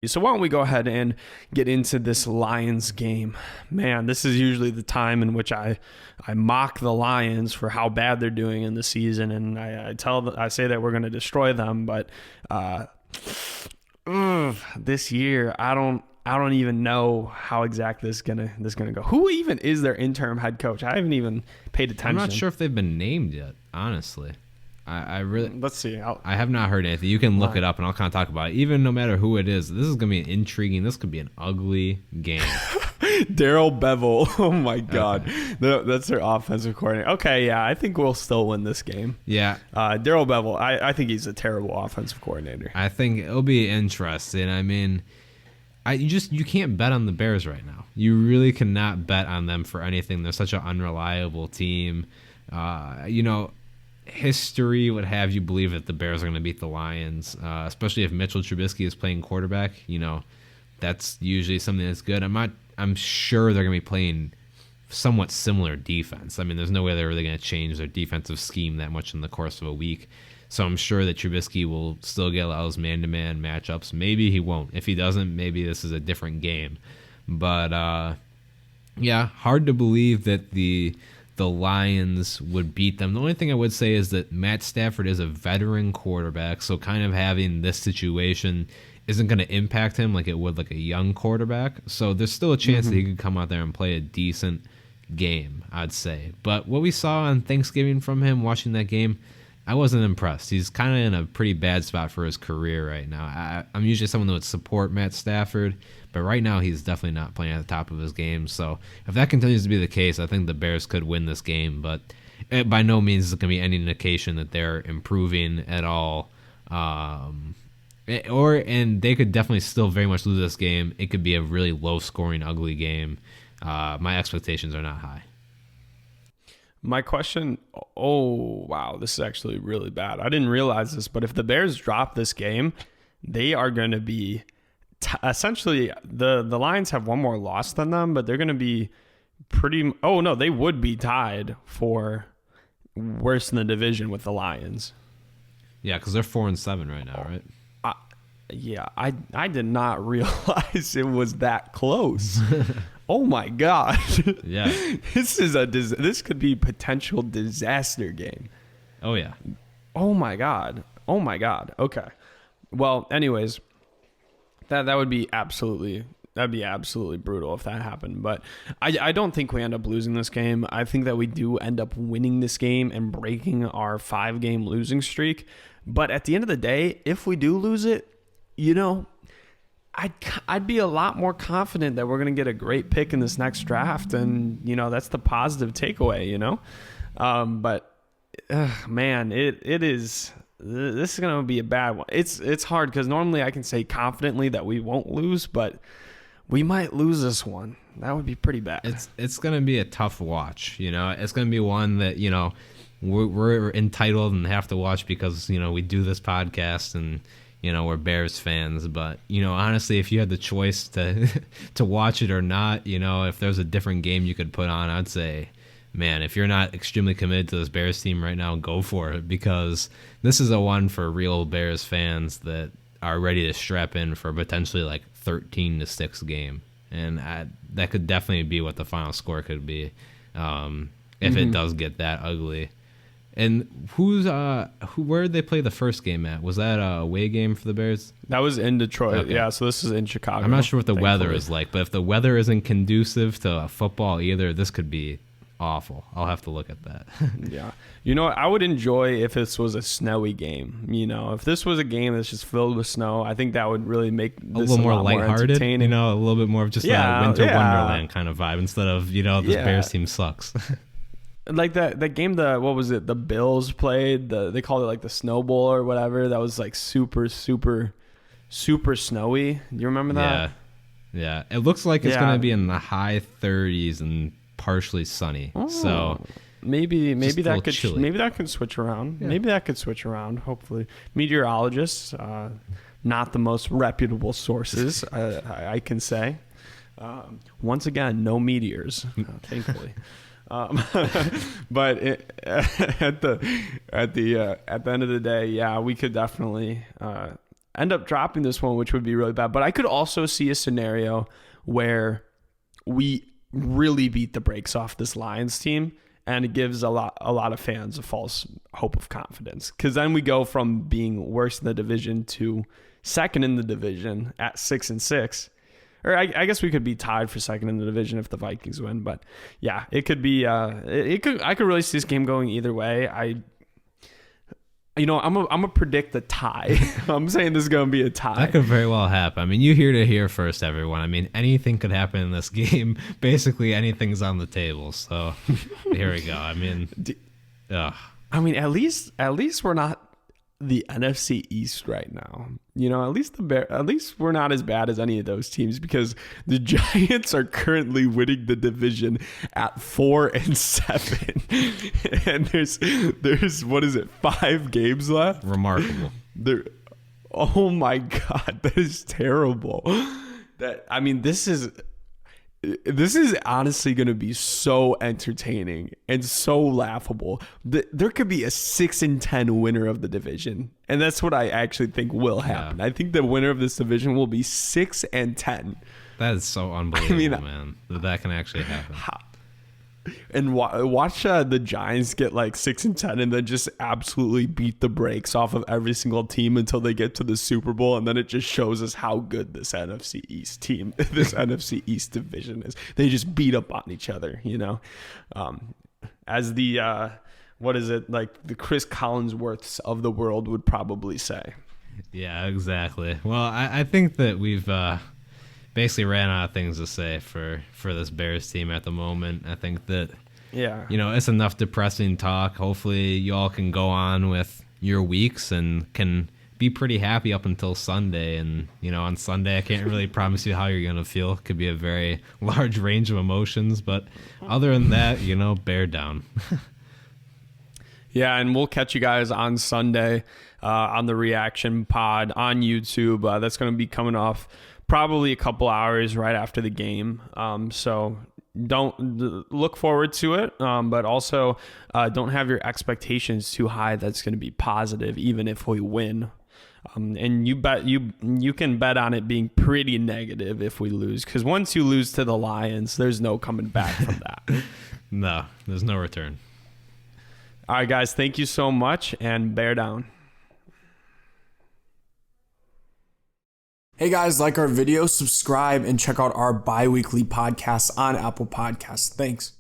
So why don't we go ahead and get into this Lions game? Man, this is usually the time in which I mock the Lions for how bad they're doing in the season, and I say that we're going to destroy them, but this year I don't even know how exactly this is gonna go. Who even is their interim head coach? I haven't even paid attention. I'm not sure if they've been named yet, honestly. I really let's see. I have not heard anything. You can look it up, and I'll kind of talk about it. Even no matter who it is, this is gonna be intriguing. This could be an ugly game. Daryl Bevel. Oh my God, that's their offensive coordinator. Okay, yeah, I think we'll still win this game. Yeah, Daryl Bevel. I think he's a terrible offensive coordinator. I think it'll be interesting. I mean, you can't bet on the Bears right now. You really cannot bet on them for anything. They're such an unreliable team. History would have you believe that the Bears are going to beat the Lions, especially if Mitchell Trubisky is playing quarterback. That's usually something that's good. I'm sure they're going to be playing somewhat similar defense. I mean, there's no way they're really going to change their defensive scheme that much in the course of a week. So I'm sure that Trubisky will still get a lot of those man-to-man matchups. Maybe he won't. If he doesn't, maybe this is a different game. But, hard to believe that the Lions would beat them. The only thing I would say is that Matt Stafford is a veteran quarterback, so kind of having this situation isn't going to impact him like it would like a young quarterback. So there's still a chance that he could come out there and play a decent game, I'd say. But what we saw on Thanksgiving from him watching that game, I wasn't impressed. He's kind of in a pretty bad spot for his career right now. I'm usually someone that would support Matt Stafford, but right now he's definitely not playing at the top of his game. So if that continues to be the case, I think the Bears could win this game, but by no means is it going to be any indication that they're improving at all. And they could definitely still very much lose this game. It could be a really low-scoring, ugly game. My expectations are not high. My question, oh, wow, this is actually really bad. I didn't realize this, but if the Bears drop this game, they are going to be essentially, the Lions have one more loss than them, but they're going to be they would be tied for worst in the division with the Lions. Yeah, because they're 4-7 right now, right? I did not realize it was that close. Oh my God. Yeah. This could be a potential disaster game. Oh yeah. Oh my God. Okay. Well, anyways, that would be absolutely brutal if that happened. But I don't think we end up losing this game. I think that we do end up winning this game and breaking our 5-game losing streak. But at the end of the day, if we do lose it, I'd be a lot more confident that we're going to get a great pick in this next draft. And, that's the positive takeaway, But, man, this is going to be a bad one. It's hard because normally I can say confidently that we won't lose, but we might lose this one. That would be pretty bad. It's going to be a tough watch, It's going to be one that, we're entitled and have to watch because, we do this podcast and, we're Bears fans. But, honestly, if you had the choice to watch it or not, if there's a different game you could put on, I'd say, man, if you're not extremely committed to this Bears team right now, go for it, because this is a one for real Bears fans that are ready to strap in for potentially like 13-6 game. And that could definitely be what the final score could be if it does get that ugly. And where did they play the first game at? Was that a away game for the Bears? That was in Detroit. Okay. Yeah, so this is in Chicago. I'm not sure what the weather is like, but if the weather isn't conducive to football either, this could be awful. I'll have to look at that. Yeah. I would enjoy if this was a snowy game. If this was a game that's just filled with snow, I think that would really make this a little more lighthearted, entertaining. a little bit more of just a winter wonderland kind of vibe instead of, this Bears team sucks. Like that game, what was it? The Bills played. They called it like the Snow Bowl or whatever. That was like super, super, super snowy. Do you remember that? Yeah. It looks like it's going to be in the high 30s and partially sunny. Oh, so maybe that could chilly. Maybe that could switch around. Yeah. Maybe that could switch around. Hopefully, meteorologists, not the most reputable sources, I can say. Once again, no meteors, thankfully. But at the end of the day, yeah, we could definitely end up dropping this one, which would be really bad. But I could also see a scenario where we really beat the brakes off this Lions team, and it gives a lot of fans a false hope of confidence, because then we go from being worst in the division to second in the division at 6-6. Or I guess we could be tied for second in the division if the Vikings win. But yeah, it could be. I could really see this game going either way. I'm gonna predict a tie. I'm saying this is gonna be a tie. That could very well happen. I mean, you heard it here first, everyone. I mean, anything could happen in this game. Basically, anything's on the table. So here we go. I mean, at least we're not the NFC East right now. At least we're not as bad as any of those teams, because the Giants are currently winning the division at 4-7, and there's what is it, 5 games left? Remarkable. Oh my God, that is terrible. This is honestly going to be so entertaining and so laughable. There could be a 6-10 winner of the division, and that's what I actually think will happen. Yeah. I think the winner of this division will be 6-10. That is so unbelievable, man. That can actually happen. And watch the Giants get like 6-10 and then just absolutely beat the brakes off of every single team until they get to the Super Bowl, and then it just shows us how good this NFC East team, this NFC East division is. They just beat up on each other, as the what is it, like the Chris Collinsworths of the world would probably say. Yeah, exactly. Well, I think that we've basically ran out of things to say for this Bears team at the moment. I think that, it's enough depressing talk. Hopefully you all can go on with your weeks and can be pretty happy up until Sunday. And, on Sunday, I can't really promise you how you're going to feel. It could be a very large range of emotions. But other than that, bear down. Yeah, and we'll catch you guys on Sunday on the reaction pod on YouTube. That's going to be coming off probably a couple hours right after the game. So don't look forward to it, but also don't have your expectations too high. That's going to be positive, even if we win. And you can bet on it being pretty negative if we lose, because once you lose to the Lions, there's no coming back from that. No, there's no return. All right, guys, thank you so much, and bear down. Hey guys, like our video, subscribe, and check out our bi-weekly podcasts on Apple Podcasts. Thanks.